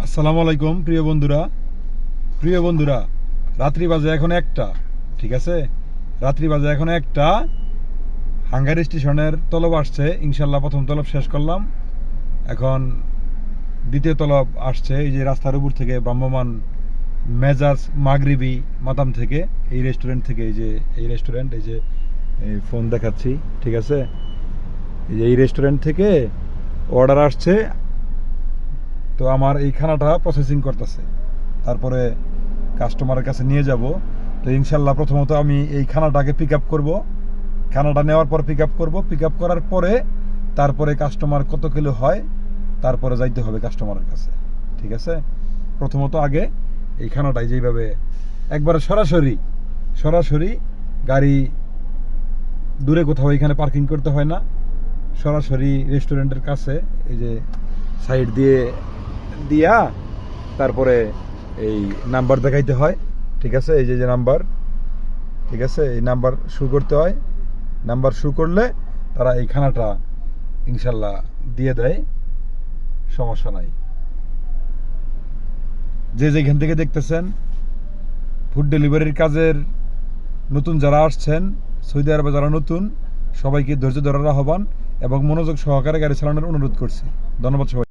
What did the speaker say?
আসসালামু আলাইকুম প্রিয় বন্ধুরা, রাত্রি বাজে এখন একটা। ঠিক আছে, রাত্রি বাজে এখন একটা। হাঙ্গারি স্টেশনের তলব আসছে, ইনশাল্লাহ প্রথম তলব শেষ করলাম। এখন দ্বিতীয় তলব আসছে, এই যে রাস্তার উপর থেকে ভ্রাম্যমান মেজাজ মাগরিবি মাতাম থেকে, এই রেস্টুরেন্ট থেকে। এই রেস্টুরেন্ট, এই যে ফোন দেখাচ্ছি। ঠিক আছে, এই রেস্টুরেন্ট থেকে অর্ডার আসছে। তো আমার এই খানাটা প্রসেসিং করতেছে, তারপরে কাস্টমারের কাছে নিয়ে যাব। তো ইনশাল্লাহ প্রথমত আমি এই খানাটাকে পিক আপ করবো। খানাটা নেওয়ার পর পিক আপ করার পরে তারপরে কাস্টমার কত কিলো হয় তারপরে যাইতে হবে কাস্টমারের কাছে। ঠিক আছে, প্রথমত আগে এই খানাটাই যেইভাবে একবারে সরাসরি গাড়ি দূরে কোথাও এখানে পার্কিং করতে হয় না, সরাসরি রেস্টুরেন্টের কাছে এই যে সাইড দিয়া তারপরে এই নাম্বার দেখাইতে হয়। ঠিক আছে, এই যে নাম্বার, ঠিক আছে, এই নাম্বার শু করতে হয়। নাম্বার শু করলে তারা এই খানাটা ইনশাল্লাহ দিয়ে দেয়, সমস্যা নাই। যেখান থেকে দেখতেছেন ফুড ডেলিভারির কাজের নতুন যারা আসছেন, সৌদি আরবে যারা নতুন, সবাইকে ধৈর্য ধরার আহ্বান এবং মনোযোগ সহকারে গাড়ি চালানোর অনুরোধ করছি। ধন্যবাদ সবাই।